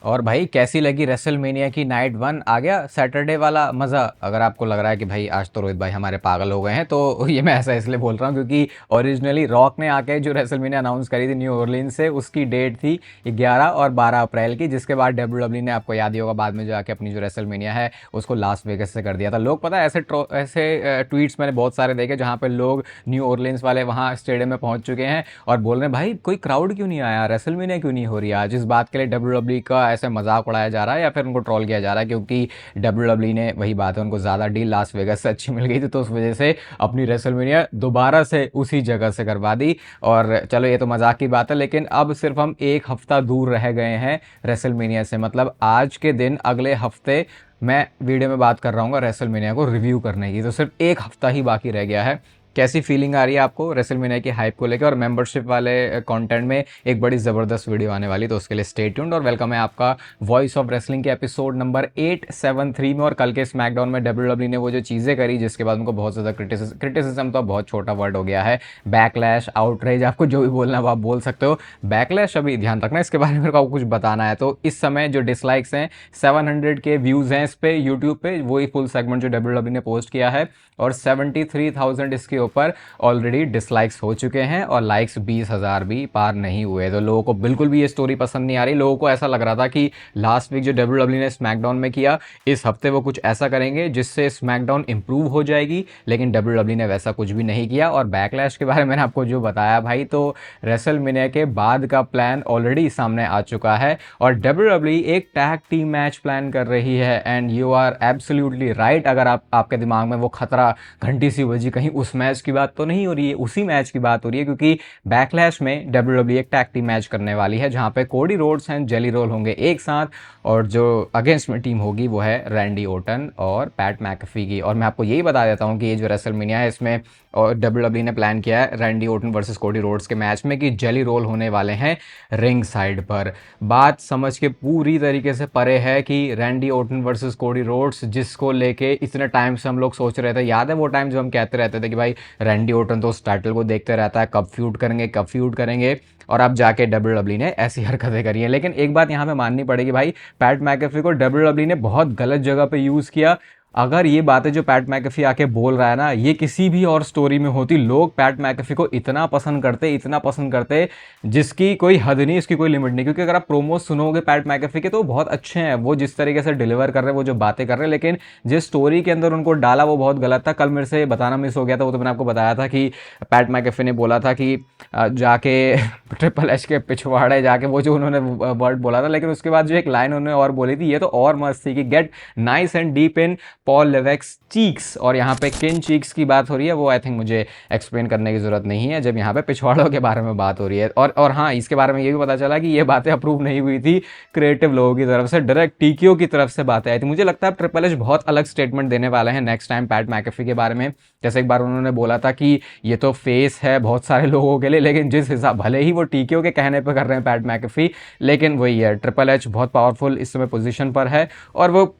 और भाई कैसी लगी रेसलमेनिया की नाइट वन? आ गया सैटरडे वाला मज़ा? अगर आपको लग रहा है कि भाई आज तो रोहित भाई हमारे पागल हो गए हैं, तो ये मैं ऐसा इसलिए बोल रहा हूँ क्योंकि ओरिजिनली रॉक ने आके जो रेसलमेनिया अनाउंस करी थी न्यू ऑरलीन से, उसकी डेट थी 11 और 12 अप्रैल की, जिसके बाद डब्ल्यू ने, आपको याद ही होगा, बाद में जाके अपनी जो रेसलमेनिया है उसको लास वेगस से कर दिया था। लोग, पता है, ऐसे ट्वीट्स मैंने बहुत सारे देखे जहाँ पे लोग न्यू ऑरलीन्स वाले वहाँ स्टेडियम में पहुँच चुके हैं और बोल रहे हैं भाई कोई क्राउड क्यों नहीं आया, रेसलमेनिया क्यों नहीं हो रही आज। इस बात के लिए डब्ल्यू का ऐसे मजाक उड़ाया जा रहा है या फिर उनको ट्रोल किया जा रहा है, क्योंकि डब्ल्यू ने, वही बात है, उनको ज़्यादा डील लास वेगस से अच्छी मिल गई थी, तो उस वजह से अपनी रेसलमेनिया दोबारा से उसी जगह से करवा दी। और चलो ये तो मजाक की बात है, लेकिन अब सिर्फ हम एक हफ्ता दूर रह गए हैं रेसलमेनिया से। मतलब आज के दिन, अगले हफ्ते मैं वीडियो में बात कर रहा हूँ रेसलमेनिया को रिव्यू करने की, तो सिर्फ एक हफ्ता ही बाकी रह गया है। कैसी फीलिंग आ रही है आपको रेसलमेनिया की हाइप को लेकर? और मेंबरशिप वाले कंटेंट में एक बड़ी ज़बरदस्त वीडियो आने वाली, तो उसके लिए स्टे ट्यून्ड। और वेलकम है आपका वॉइस ऑफ रेसलिंग के एपिसोड नंबर 873 में। और कल के स्मैकडाउन में डब्ल्यू ने वो जो चीज़ें करी, जिसके बाद उनको बहुत ज़्यादा क्रिटिसिज्म, तो बहुत छोटा वर्ड हो गया है, बैकलैश, आउटरेज, आपको जो भी बोलना है वो आप बोल सकते हो। बैकलैश, अभी ध्यान रखना इसके बारे में मेरे को कुछ बताना है। तो इस समय जो डिसलाइक्स हैं, 700 के व्यूज़ हैं इस पर यूट्यूब पे, वही फुल सेगमेंट जो डब्ल्यू ने पोस्ट किया है, और 73,000 इसके ऊपर ऑलरेडी डिसलाइक्स हो चुके हैं और लाइक्स 20,000 भी पार नहीं हुए। तो लोगों को बिल्कुल भी ये स्टोरी पसंद नहीं आ रही। लोगों को ऐसा लग रहा था कि लास्ट वीक जो डब्ल्यू ने स्मैकडाउन में किया, इस हफ्ते वो कुछ ऐसा करेंगे जिससे स्मैकडाउन इंप्रूव हो जाएगी, लेकिन डब्ल्यू ने वैसा कुछ भी नहीं किया। और बैकलैश के बारे में मैंने आपको जो बताया भाई, तो रेसलमेनिया के बाद का प्लान ऑलरेडी सामने आ चुका है और डब्ल्यू एक टैग टीम मैच प्लान कर रही है। And you are absolutely right. अगर आपके दिमाग में वो खतरा घंटी सी बजी, कहीं उस मैच की बात तो नहीं हो रही है, उसी मैच की बात हो रही है, क्योंकि बैकलैश में डब्ल्यू एक टैग टीम मैच करने वाली है जहां पे Cody Rhodes and jelly role होंगे एक साथ, और जो अगेंस्ट में टीम होगी वो है रैंडी ओटन और पैट मैकफी की। और मैं आपको यही बता देता हूं कि ये जो रेसलमेनिया है, इसमें और डब्ल्यू ने प्लान किया है Randy Orton versus Cody Rhodes के मैच में कि जेली रोल होने वाले हैं रिंग साइड पर। बात समझ के पूरी तरीके से परे है कि Randy Orton versus Cody Rhodes, जिसको लेके इतने टाइम से हम लोग सोच रहे थे, याद है वो टाइम जो हम कहते रहते थे कि भाई रैंडी ओटन तो उस टाइटल को देखते रहता है, कब फ्यूड करेंगे कब फ्यूड करेंगे, और अब जाके डब्ल्यू ने ऐसी हरकतें करी हैं। लेकिन एक बात यहाँ पे माननी पड़ेगी भाई, पैट मैकेफी को डब्ल्यू ने बहुत गलत जगह पे यूज़ किया। अगर ये बातें जो पैट मैकेफी आके बोल रहा है ना, ये किसी भी और स्टोरी में होती, लोग पैट मैकेफी को इतना पसंद करते, इतना पसंद करते, जिसकी कोई हद नहीं, इसकी कोई लिमिट नहीं। क्योंकि अगर आप प्रोमो सुनोगे पैट मैकेफी के तो बहुत अच्छे हैं, वो जिस तरीके से डिलीवर कर रहे हैं, वो जो बातें कर रहे हैं, लेकिन जिस स्टोरी के अंदर उनको डाला वो बहुत गलत था। कल मेरे से बताना मिस हो गया था, वो तो मैंने आपको बताया था कि पैट मैकेफी ने बोला था कि जाके ट्रिपल एच के पिछवाड़े जाके, वो जो उन्होंने वर्ड बोला था, लेकिन उसके बाद जो एक लाइन उन्होंने और बोली थी, ये तो और मस्त थी कि get nice and deep in पॉल लेवेक्स चीक्स। और यहाँ पे किन चीक्स की बात हो रही है वो आई थिंक मुझे एक्सप्लेन करने की जरूरत नहीं है, जब यहाँ पे पिछवाड़ों के बारे में बात हो रही है। और हाँ, इसके बारे में ये भी पता चला कि ये बातें अप्रूव नहीं हुई थी क्रिएटिव लोगों की तरफ से, डायरेक्ट टीकियो की तरफ से बातें आई थी। मुझे लगता है ट्रिपल एच बहुत अलग स्टेटमेंट देने वाले हैं नेक्स्ट टाइम पैट मैकेफी के बारे में। जैसे एक बार उन्होंने बोला था कि ये तो फेस है बहुत सारे लोगों के लिए, लेकिन जिस हिसाब, भले ही वो टीकियो के कहने पर कर रहे हैं पैट मैकेफी, लेकिन वही है, ट्रिपल एच बहुत पावरफुल इस समय पोजीशन पर है, और वो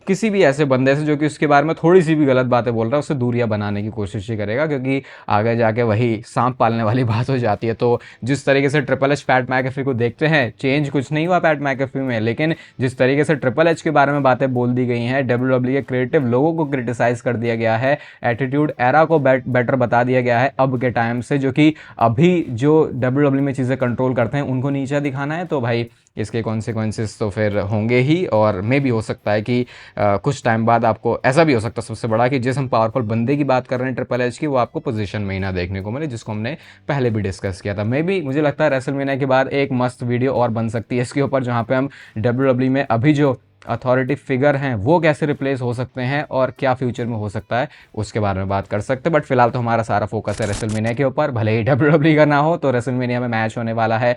किसी भी ऐसे बंदे से जो कि उसके बारे में थोड़ी सी भी गलत बातें बोल रहा है, उससे दूरियां बनाने की कोशिश ही करेगा, क्योंकि आगे जाके वही सांप पालने वाली बात हो जाती है। तो जिस तरीके से ट्रिपल एच पैट मैकेफी को देखते हैं, चेंज कुछ नहीं हुआ पैट मैकेफी में, लेकिन जिस तरीके से ट्रिपल एच के बारे में बातें बोल दी गई हैं, डब्ल्यू के क्रिएटिव लोगों को क्रिटिसाइज कर दिया गया है, एटीट्यूड एरा को बेटर बता दिया गया है अब के टाइम से, जो कि अभी जो डब्ल्यू में चीज़ें कंट्रोल करते हैं उनको नीचा दिखाना है, तो भाई इसके कॉन्सिक्वेंसेस तो फिर होंगे ही। और मे भी हो सकता है कि कुछ टाइम बाद आपको ऐसा भी हो सकता है, सबसे बड़ा, कि जिस हम पावरफुल बंदे की बात कर रहे हैं ट्रिपल एच की, वो आपको पोजीशन में ही ना देखने को मिले, जिसको हमने पहले भी डिस्कस किया था। मे भी मुझे लगता है रेसलमेनिया के बाद एक मस्त वीडियो और बन सकती है इसके ऊपर, जहाँ पे हम डब्ल्यू में अभी जो अथॉरिटी फिगर हैं वो कैसे रिप्लेस हो सकते हैं और क्या फ्यूचर में हो सकता है, उसके बारे में बात कर सकते हैं। बट फिलहाल तो हमारा सारा फोकस है रेसलमेनिया के ऊपर, भले ही डब्ल्यूडब्ल्यूई का ना हो। तो रेसलमेनिया में मैच होने वाला है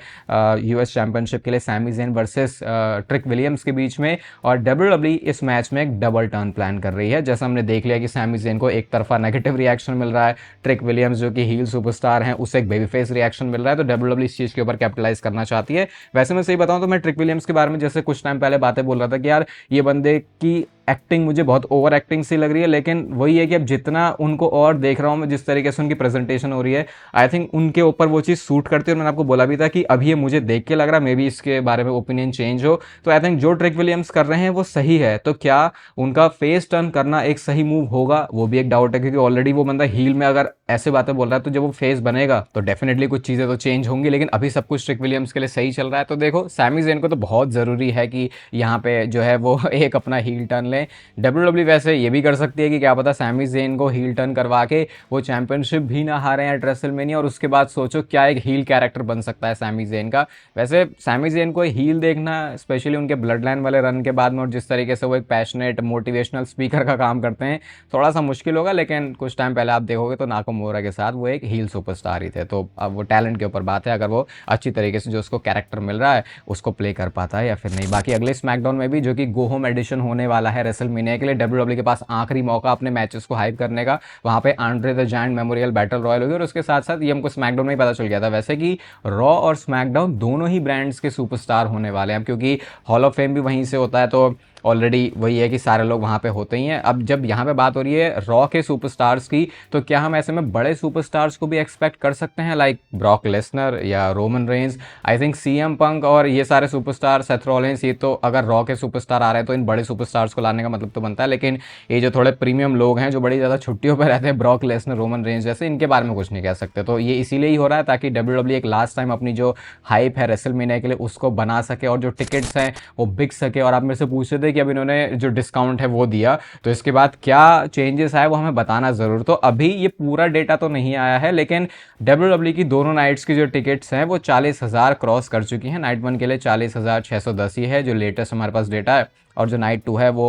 यूएस चैंपियनशिप के लिए Sami Zayn versus Trick Williams के बीच में, और डब्ल्यूडब्ल्यूई इस मैच में एक डबल टर्न प्लान कर रही है। जैसा हमने देख लिया कि सैमी ज़ेन को एक तरफा नेगेटिव रिएक्शन मिल रहा है, ट्रिक विलियम्स जो कि हील सुपरस्टार हैं उसे एक बेबी फेस रिएक्शन मिल रहा है, तो डब्ल्यूडब्ल्यूई इस चीज़ के ऊपर कैपिटलाइज करना चाहती है। वैसे मैं सही बताऊं तो मैं ट्रिक विलियम्स के बारे में जैसे कुछ टाइम पहले बातें बोल रहा था कि यार ये बंदे की एक्टिंग मुझे बहुत ओवर एक्टिंग सी लग रही है, लेकिन वही है कि अब जितना उनको और देख रहा हूँ मैं, जिस तरीके से उनकी प्रेजेंटेशन हो रही है, आई थिंक उनके ऊपर वो चीज़ सूट करती है। और मैंने आपको बोला भी था कि अभी ये मुझे देख के लग रहा है, मे बी इसके बारे में ओपिनियन चेंज हो। तो आई थिंक जो ट्रिक विलियम्स कर रहे हैं वो सही है। तो क्या उनका फेस टर्न करना एक सही मूव होगा, वो भी एक डाउट है, क्योंकि ऑलरेडी वो बंदा हील में अगर ऐसे बातें बोल रहा है तो जब वो फेस बनेगा तो डेफिनेटली कुछ चीज़ें तो चेंज होंगी। लेकिन अभी सब कुछ ट्रिक विलियम्स के लिए सही चल रहा है। तो देखो, सैमी ज़ेन को तो बहुत ज़रूरी है कि यहाँ पे जो है वो एक अपना हील टर्न ले। डब्ल्यू वैसे ये भी कर सकती है कि क्या पता सैमी ज़ेन को हील टर्न करवा के वो चैंपियनशिप भी ना हारे एट रेसलमेनिया, और उसके बाद सोचो क्या एक हील कैरेक्टर बन सकता है सैमी ज़ेन का। वैसे सैमी ज़ेन को हील देखना, स्पेशली उनके ब्लड लाइन वाले रन के बाद में, और जिस तरीके से वो एक पैशनेट मोटिवेशनल स्पीकर का काम करते हैं, थोड़ा सा मुश्किल होगा। लेकिन कुछ टाइम पहले आप देखोगे तो नाकामोरा के साथ वो एक हील सुपरस्टार ही थे। तो अब वो टैलेंट के ऊपर बात है, अगर वो अच्छी तरीके से जो उसको कैरेक्टर मिल रहा है उसको प्ले कर पाता है या फिर नहीं। बाकी अगले स्मैकडाउन में भी, जो कि गो होम एडिशन होने वाला है रेसलमेनिया के लिए, डब्ल्यूडब्ल्यू के पास आखिरी मौका अपने मैचेस को हाइप करने का। वहाँ पे Andre the giant memorial battle royal होगी, और उसके साथ साथ ये हमको स्मैकडाउन में ही पता चल गया था वैसे कि रॉ और स्मैकडाउन दोनों ही ब्रांड्स के सुपरस्टार होने वाले हैं, क्योंकि हॉल ऑफ फेम भी वहीं से होता है। तो ऑलरेडी वही है कि सारे लोग वहाँ पे होते ही हैं। अब जब यहाँ पे बात हो रही है रॉ के सुपरस्टार्स की, तो क्या हम ऐसे में बड़े सुपरस्टार्स को भी एक्सपेक्ट कर सकते हैं, लाइक ब्रॉक लेसनर या Roman Reigns? I think CM Punk और ये सारे सुपरस्टार, सेथ रॉलिंस, ये तो अगर रॉ के सुपरस्टार आ रहे हैं तो इन बड़े सुपरस्टार्स को लाने का मतलब तो बनता है। लेकिन ये जो थोड़े प्रीमियम लोग हैं जो बड़ी ज़्यादा छुट्टियों पर रहते हैं, ब्रॉक लेसनर, रोमन रेंज जैसे, इनके बारे में कुछ नहीं कह सकते। तो ये इसीलिए ही हो रहा है ताकि डब्ल्यूडब्ल्यू एक लास्ट टाइम अपनी जो हाइप है रेसलमेनिया के लिए उसको बना सके और जो टिकट्स हैं वो बिक सके। और आप मेरे से पूछ रहे थे कि अब इन्होंने जो डिस्काउंट है वो दिया, तो इसके बाद क्या चेंजेस आए वो हमें बताना ज़रूर। तो अभी ये पूरा डेटा तो नहीं आया है, लेकिन डब्ल्यूडब्ल्यू की दोनों नाइट्स की जो टिकट्स हैं वो 40,000 क्रॉस कर चुकी हैं। नाइट 1 के लिए 40,610 ही है जो लेटेस्ट हमारे पास डेटा है, और जो नाइट 2 है वो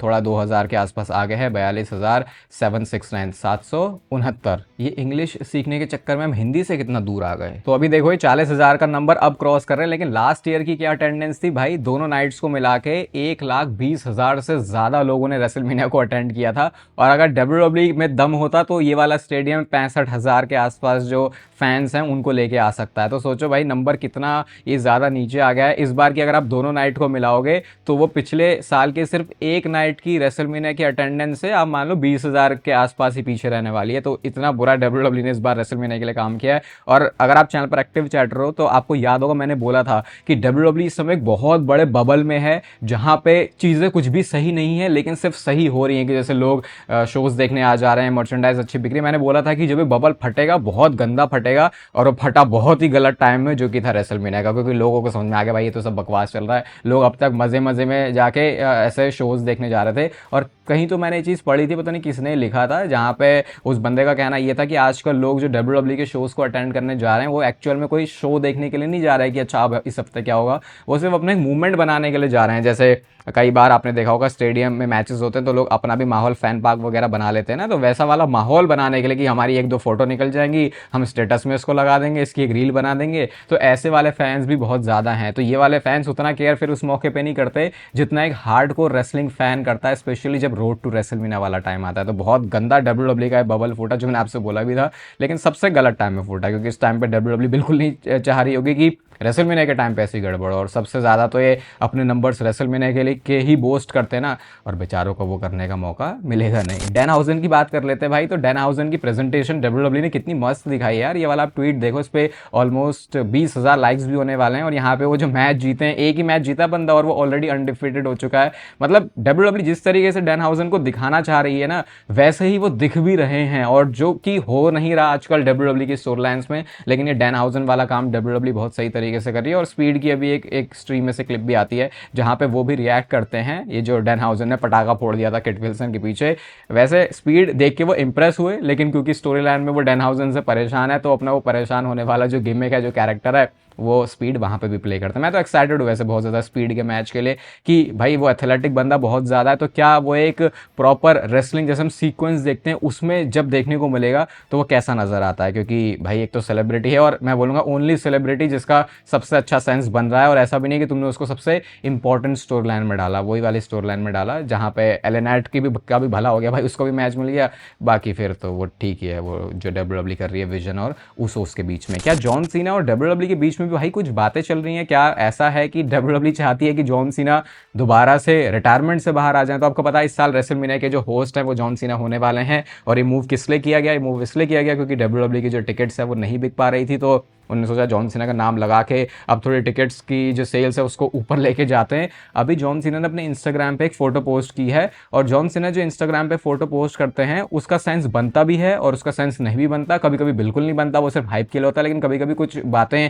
थोड़ा 2,000 के आसपास आगे है, 42,769, 769। ये इंग्लिश सीखने के चक्कर में हम हिंदी से कितना दूर आ गए। तो अभी देखो ये 40,000 का नंबर अब क्रॉस कर रहे हैं, लेकिन लास्ट ईयर की क्या अटेंडेंस थी भाई, दोनों नाइट्स को मिला के 1,20,000 से ज़्यादा लोगों ने रेसलमेनिया को अटेंड किया था। और अगर डब्ल्यूडब्ल्यू में दम होता तो ये वाला स्टेडियम 65,000 के आसपास जो फैंस हैं उनको लेके आ सकता है। तो सोचो भाई नंबर कितना ये ज़्यादा नीचे आ गया है। इस बार की अगर आप दोनों नाइट को मिलाओगे तो वो पिछले साल के सिर्फ एक नाइट की रेसलमेनिया की अटेंडेंस से आप मान लो 20,000 के आसपास ही पीछे रहने वाली है। तो इतना बुरा डब्ल्यूडब्ल्यू ने इस बार रेसलमेनिया के लिए काम किया है। और अगर आप चैनल पर एक्टिव चैटर हो तो आपको याद होगा मैंने बोला था कि डब्ल्यूडब्ल्यू इस समय एक बहुत बड़े बबल में है, जहां पे चीज़ें कुछ भी सही नहीं है लेकिन सिर्फ सही हो रही हैं, कि जैसे लोग शोज देखने आ जा रहे हैं, मर्चेंडाइज अच्छी बिक्री। मैंने बोला था कि जब ये बबल फटेगा बहुत गंदा फटेगा, और वो फटा बहुत ही गलत टाइम में, जो कि था रेसलमेनिया का, क्योंकि लोगों को समझ में आ गया भाई ये तो सब बकवास चल रहा है। लोग अब तक मजे मजे में जाके ऐसे शोज देखने जा रहे थे। और कहीं तो मैंने ये चीज़ पढ़ी थी, पता नहीं किसने लिखा था, जहाँ पे उस बंदे का कहना ये था कि आजकल लोग जो डब्ल्यूडब्ल्यू के शोज को अटेंड करने जा रहे हैं वो एक्चुअल में कोई शो देखने के लिए नहीं जा रहे हैं कि अच्छा अब इस हफ्ते क्या होगा, वो सिर्फ अपने मूवमेंट बनाने के लिए जा रहे हैं। जैसे कई बार आपने देखा होगा स्टेडियम में मैचेस होते हैं तो लोग अपना भी माहौल, फैन पार्क वगैरह बना लेते हैं ना, तो वैसा वाला माहौल बनाने के लिए कि हमारी 1-2 फोटो निकल जाएंगी, हम स्टेटस में इसको लगा देंगे, इसकी एक रील बना देंगे। तो ऐसे वाले फैंस भी बहुत ज़्यादा हैं। तो ये वाले फैंस उतना केयर फिर उस मौके पे नहीं करते जितना एक हार्डकोर रेसलिंग फैन करता है, स्पेशली जब रोड टू रेसलमेनिया वाला टाइम आता है। तो बहुत गंदा डब्ल्यूडब्ल्यू का बबल फूटा, जो मैंने आपसे बोला भी था, लेकिन सबसे गलत टाइम में फूटा, क्योंकि इस टाइम पे डब्ल्यूडब्ल्यू बिल्कुल नहीं चाह रही होगी कि रेसलमेनिया के टाइम पे ऐसी गड़बड़। और सबसे ज़्यादा तो ये अपने नंबर्स रेसलमेनिया के लिए के ही बोस्ट करते हैं ना, और बेचारों को वो करने का मौका मिलेगा नहीं। डैनहाउजन की बात कर लेते हैं भाई। तो डैनहाउजन की प्रेजेंटेशन डब्ल्यूडब्ल्यू ने कितनी मस्त दिखाई है यार। ये वाला आप ट्वीट देखो, इस पर ऑलमोस्ट 20,000 लाइक्स भी होने वाले हैं। और यहाँ पे वो जो मैच जीते हैं, एक ही मैच जीता बंदा और वो ऑलरेडी अनडिफीटेड हो चुका है। मतलब डब्ल्यूडब्ल्यू जिस तरीके से डैनहाउजन को दिखाना चाह रही है ना, वैसे ही वो दिख भी रहे हैं, और जो कि हो नहीं रहा आजकल डब्ल्यूडब्ल्यू की स्टोरी लाइन्स में। लेकिन ये डैनहाउजन वाला काम डब्ल्यूडब्ल्यू बहुत सही तरीके से कर रही है। और स्पीड की अभी एक स्ट्रीम में से क्लिप भी आती है जहां पे वो भी रिएक्ट करते हैं, ये जो डैनहाउजन ने पटाखा फोड़ दिया था किट विल्सन के पीछे। वैसे स्पीड देख के वो इंप्रेस हुए, लेकिन क्योंकि स्टोरी लाइन में वो डैनहाउजन से परेशान है, तो अपना वो परेशान होने वाला जो गिमिक है, जो कैरेक्टर है, वो स्पीड वहाँ पे भी प्ले करता है। मैं तो एक्साइटेड हूँ वैसे बहुत ज़्यादा स्पीड के मैच के लिए, कि भाई वो एथलेटिक बंदा बहुत ज़्यादा है, तो क्या वो एक प्रॉपर रेसलिंग जैसे हम सीक्वेंस देखते हैं उसमें जब देखने को मिलेगा तो वो कैसा नज़र आता है। क्योंकि भाई एक तो सेलिब्रिटी है, और मैं बोलूँगा ओनली सेलिब्रिटी जिसका सबसे अच्छा सेंस बन रहा है। और ऐसा भी नहीं कि तुमने उसको सबसे इंपॉर्टेंट स्टोरी लाइन में डाला, वही वाली स्टोरी लाइन में डाला जहाँ पे एलेनाइट का भी भला हो गया भाई, उसको भी मैच मिल गया। बाकी फिर तो वो ठीक ही है, वो जो डब्ल्यूडब्ल्यू कर रही है विजन और उसके बीच में। क्या जॉन सीना और डब्ल्यूडब्ल्यू के बीच में में भी भाई कुछ बातें चल रही हैं। क्या ऐसा है कि WWE चाहती है कि जॉन सीना दोबारा से रिटायरमेंट से बाहर आ जाए? तो आपको पता है इस साल रेसलमेनिया के जो होस्ट हैं वो जॉन सीना होने वाले हैं, और ये मूव किस लिए किया गया? ये मूव इसलिए किया गया क्योंकि WWE की जो टिकट्स है वो नहीं बिक पा रही थी, तो उन्होंने सोचा जॉन सीना का नाम लगा के अब थोड़ी टिकट्स की जो सेल्स है उसको ऊपर लेके जाते हैं। अभी जॉन सीना ने अपने इंस्टाग्राम पे एक फोटो पोस्ट की है, और जॉन सीना जो इंस्टाग्राम पे फोटो पोस्ट करते हैं उसका सेंस बनता भी है और उसका सेंस नहीं भी बनता, कभी कभी बिल्कुल नहीं बनता, वो सिर्फ हाइप के लिए होता है, लेकिन कभी कभी कुछ बातें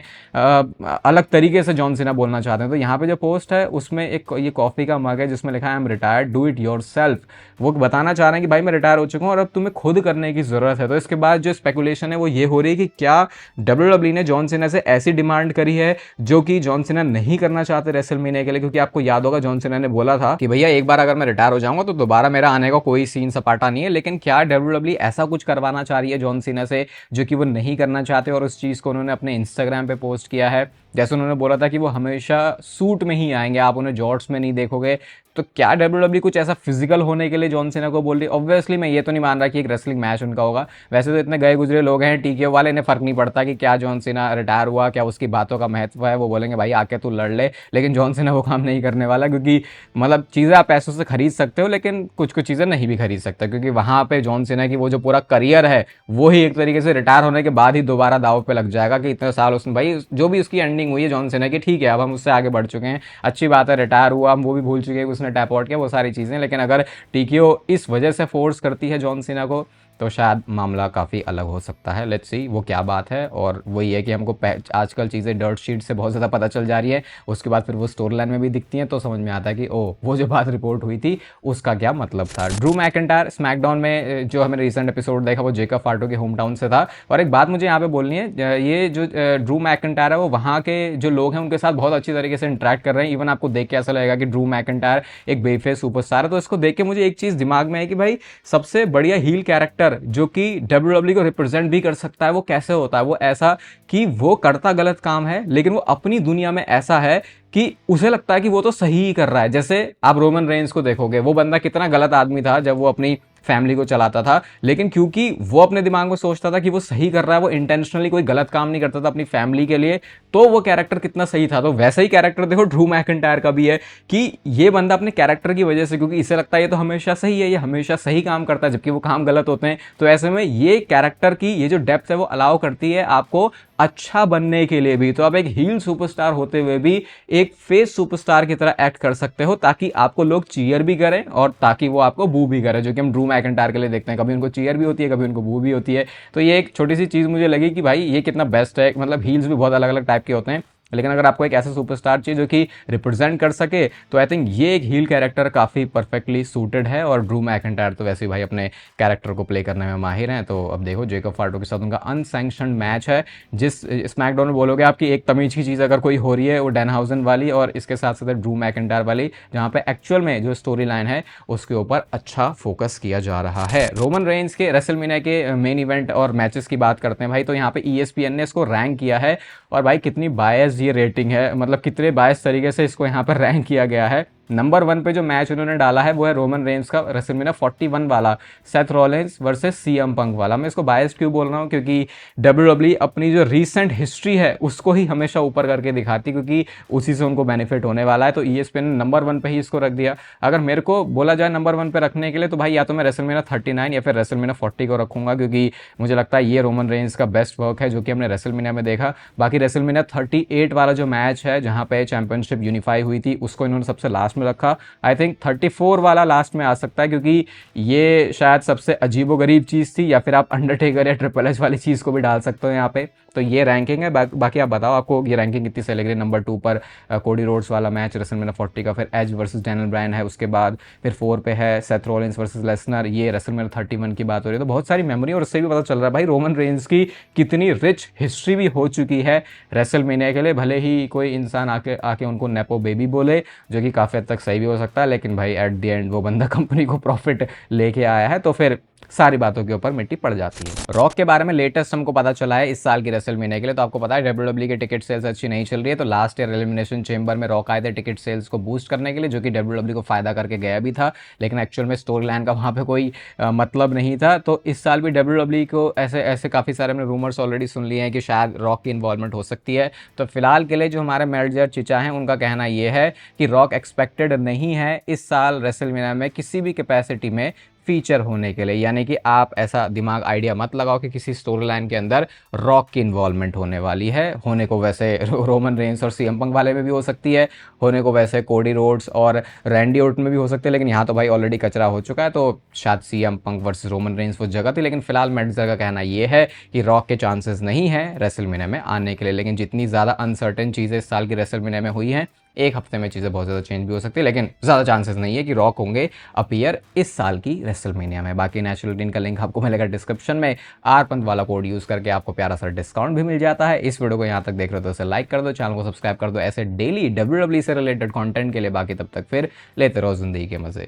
अलग तरीके से जॉन सीना बोलना चाहते हैं। तो यहाँ पे जो पोस्ट है उसमें एक ये कॉफी का मग है जिसमें लिखा है I am retired, do it your self. वो बताना चाह रहे हैं कि भाई मैं रिटायर हो चुका हूँ और अब तुम्हें खुद करने की जरूरत है। तो इसके बाद जो स्पेकुलेशन है वो ये हो रही है कि क्या WWE ने जॉन सीना से ऐसी डिमांड करी है जो कि जॉन सीना नहीं करना चाहते रेसलमेनिया के लिए, क्योंकि आपको याद होगा जॉन सीना ने बोला था कि भैया एक बार अगर मैं रिटायर हो जाऊंगा तो दोबारा मेरा आने का कोई सीन सपाटा नहीं है। लेकिन क्या WWE ऐसा कुछ करवाना चाह रही है जॉन सीना से जो कि वो नहीं करना चाहते, और उस चीज़ को उन्होंने अपने इंस्टाग्राम पे पोस्ट किया है। जैसे उन्होंने बोला था कि वो हमेशा सूट में ही आएंगे, आप उन्हें जॉर्ट्स में नहीं देखोगे। तो क्या WWE कुछ ऐसा फिजिकल होने के लिए जॉन सीना को बोल रही? ऑब्वियसली मैं ये तो नहीं मान रहा कि एक रेसलिंग मैच उनका होगा, वैसे तो इतने गए गुजरे लोग हैं TKO वाले, इन्हें फर्क नहीं पड़ता कि क्या जॉन सीना रिटायर हुआ, क्या उसकी बातों का महत्व है, वो बोलेंगे भाई आके तू लड़ ले। लेकिन जॉन सीना वो काम नहीं करने वाला, क्योंकि मतलब चीज़ें आप पैसों से खरीद सकते हो लेकिन कुछ कुछ चीज़ें नहीं भी खरीद सकते, क्योंकि वहाँ पे जॉन सीना की वो जो पूरा करियर है वो ही एक तरीके से रिटायर होने के बाद ही दोबारा दाव पे लग जाएगा कि इतने साल उसने भाई जो भी उसकी एंडिंग हुई है जॉन सीना की, ठीक है अब हम उससे आगे बढ़ चुके हैं, अच्छी बात है, रिटायर हुआ, हम वो भी भूल चुके हैं उसने टैप आउट किया, वो सारी चीज़ें। लेकिन अगर TKO इस वजह से फोर्स करती है जॉन सीना को तो शायद मामला काफ़ी अलग हो सकता है। लेट्स सी वो क्या बात है। और वही है कि हमको आजकल चीज़ें डर्ट शीट से बहुत ज़्यादा पता चल जा रही है, उसके बाद फिर वो स्टोरी लाइन में भी दिखती हैं, तो समझ में आता है कि ओह वो जो बात रिपोर्ट हुई थी उसका क्या मतलब था। ड्रू मैकिंटायर स्मैकडाउन में जो हमने रिसेंट एपिसोड देखा वो जेकब फार्टो के होम टाउन से था। और एक बात मुझे यहाँ पे बोलनी है, ये जो ड्रू मैकिंटायर है वो वहाँ के जो लोग हैं उनके साथ बहुत अच्छी तरीके से इंटरेक्ट कर रहे हैं। इवन आपको देख के ऐसा लगेगा कि ड्रू मैकिंटायर एक बेफेस सुपरस्टार है। तो इसको देख के मुझे एक चीज़ दिमाग में है कि भाई सबसे बढ़िया हील कैरेक्टर जो कि WWE को रिप्रेजेंट भी कर सकता है वो कैसे होता है? वो ऐसा कि वो करता गलत काम है लेकिन वो अपनी दुनिया में ऐसा है कि उसे लगता है कि वो तो सही ही कर रहा है। जैसे आप रोमन रेंस को देखोगे, वो बंदा कितना गलत आदमी था जब वो अपनी फैमिली को चलाता था, लेकिन क्योंकि वो अपने दिमाग में सोचता था कि वो सही कर रहा है, वो इंटेंशनली कोई गलत काम नहीं करता था अपनी फैमिली के लिए, तो वो कैरेक्टर कितना सही था। तो वैसा ही कैरेक्टर देखो ड्रू मैकिंटायर का भी है कि ये बंदा अपने कैरेक्टर की वजह से, क्योंकि इसे लगता है ये तो हमेशा सही है, ये हमेशा सही काम करता है, जबकि वो काम गलत होते हैं, तो ऐसे में ये कैरेक्टर की ये जो डेप्थ है वो अलाउ करती है आपको अच्छा बनने के लिए भी। तो आप एक हील सुपरस्टार होते हुए भी एक फेस सुपरस्टार की तरह एक्ट कर सकते हो, ताकि आपको लोग चीयर भी करें और ताकि वो आपको बू भी करें, जो कि हम ड्रू मैकिंटायर के लिए देखते हैं, कभी उनको चीयर भी होती है, कभी उनको बू भी होती है। तो ये एक छोटी सी चीज़ मुझे लगी कि भाई ये कितना बेस्ट है। मतलब हील्स भी बहुत अलग अलग टाइप के होते हैं, लेकिन अगर आपको एक ऐसा सुपरस्टार चाहिए जो कि रिप्रेजेंट कर सके, तो आई थिंक ये एक हील कैरेक्टर काफ़ी परफेक्टली सूटेड है। और ड्रू मैकिंटायर तो वैसे ही भाई अपने कैरेक्टर को प्ले करने में माहिर हैं। तो अब देखो जेकब फार्टो के साथ उनका अनसैंक्शनड मैच है। जिस स्मैकडाउन में बोलोगे आपकी एक तमीज की चीज़ अगर कोई हो रही है वो डैनहाउजन वाली, और इसके साथ साथ ड्रू मैकिंटायर वाली, जहाँ पे एक्चुअल में जो स्टोरी लाइन है उसके ऊपर अच्छा फोकस किया जा रहा है। रोमन रेंस के रेसलमेनिया के मेन इवेंट और मैचेस की बात करते हैं भाई, तो यहाँ पे ESPN ने इसको रैंक किया है। और भाई कितनी बायस ये रेटिंग है, मतलब कितने बायस तरीके से इसको यहाँ पर रैंक किया गया है। नंबर 1 पे जो मैच उन्होंने डाला है वो है रोमन रेंस का रेसलमेनिया 41 वाला, सेथ रॉलिंस वर्सेस CM पंक वाला। मैं इसको बायस क्यों बोल रहा हूँ? क्योंकि WWE अपनी जो रीसेंट हिस्ट्री है उसको ही हमेशा ऊपर करके दिखाती, क्योंकि उसी से उनको बेनिफिट होने वाला है। तो ESPN ने नंबर 1 पे ही इसको रख दिया। अगर मेरे को बोला जाए नंबर 1 पे रखने के लिए, तो भाई या तो मैं रेसलमेनिया 39 या फिर रेसलमेनिया 40 को रखूंगा, क्योंकि मुझे लगता है ये रोमन रेंस का बेस्ट वर्क है जो कि हमने रेसलमेनिया में देखा। बाकी रेसलमेनिया 38 वाला जो मैच है जहाँ पे चैंपियनशिप यूनिफाई हुई थी, उसको इन्होंने सबसे लास्ट में रखा। आई थिंक 34 वाला लास्ट में आ सकता है, क्योंकि ये शायद सबसे अजीबोगरीब चीज़ थी, या फिर आप अंडरटेकर या ट्रिपल एच वाली चीज़ को भी डाल सकते हो यहाँ पे। तो ये रैंकिंग है। बाकी आप बताओ आपको ये रैंकिंग कितनी सही लग रही है। नंबर 2 पर कोडी रोड्स वाला मैच रेसलमेनिया 40 का, फिर एज वर्सेस डैनियल ब्रायन है, उसके बाद फिर 4 पे है सेथ रॉलिंस वर्सेस लेसनर, ये रेसलमेनिया 31 की बात हो रही है। तो बहुत सारी मेमोरी, और उससे भी पता चल रहा है भाई रोमन रेंस की कितनी रिच हिस्ट्री भी हो चुकी है रेसलमेनिया के लिए। भले ही कोई इंसान आके उनको नेपो बेबी बोले, जो कि काफ़ी हद तक सही भी हो सकता है, लेकिन भाई एट द एंड वो बंदा कंपनी को प्रॉफिट लेके आया है तो फिर सारी बातों के ऊपर मिट्टी पड़ जाती है। रॉक के बारे में लेटेस्ट हमको पता चला है इस साल की रेसलमेनिया के लिए, तो आपको पता है डब्ल्यूडब्ल्यू की टिकट सेल्स अच्छी नहीं चल रही है, तो लास्ट ईयर एलिमिनेशन चेंबर में रॉक आए थे टिकट सेल्स को बूस्ट करने के लिए, जो कि डब्ल्यूडब्ल्यू को फायदा करके गया भी था, लेकिन एक्चुअल में स्टोरी लाइन का वहाँ पे कोई मतलब नहीं था। तो इस साल भी डब्ल्यूडब्ल्यू को ऐसे ऐसे काफ़ी सारे हमने रूमर्स ऑलरेडी सुन लिए हैं कि शायद रॉक की इन्वॉल्वमेंट हो सकती है। तो फिलहाल के लिए जो हमारे मैनेजर चिचा हैं उनका कहना ये है कि रॉक एक्सपेक्टेड नहीं है इस साल रेसलमेनिया में किसी भी कैपेसिटी में फीचर होने के लिए, यानी कि आप ऐसा दिमाग आइडिया मत लगाओ कि किसी स्टोरी लाइन के अंदर रॉक की इन्वॉल्वमेंट होने वाली है। होने को वैसे रोमन रेंस और सीएम पंक वाले में भी हो सकती है, होने को वैसे कोडी रोड्स और रैंडी ऑर्टन में भी हो सकती है, लेकिन यहाँ तो भाई ऑलरेडी कचरा हो चुका है, तो शायद CM Punk versus Roman Reigns वो जगह थी। लेकिन फिलहाल मैनेजर का कहना ये है कि रॉक के चांसेस नहीं है रेसलमेनिया में आने के लिए, लेकिन जितनी ज़्यादा अनसर्टेन चीज़ें इस साल की रेसलमेनिया में हुई हैं, एक हफ्ते में चीज़ें बहुत ज़्यादा चेंज भी हो सकती है, लेकिन ज़्यादा चांसेस नहीं है कि रॉक होंगे अपीयर इस साल की रेसलमेनिया में। बाकी नेचुरल टीन का लिंक आपको मिलेगा डिस्क्रिप्शन में, आर पंत वाला कोड यूज़ करके आपको प्यारा सा डिस्काउंट भी मिल जाता है। इस वीडियो को यहाँ तक देख रहे हो तो इसे लाइक कर दो, चैनल को सब्सक्राइब कर दो ऐसे डेली डब्ल्यूडब्ल्यू से रिलेटेड कंटेंट के लिए। बाकी तब तक फिर लेते रहो जिंदगी के मजे।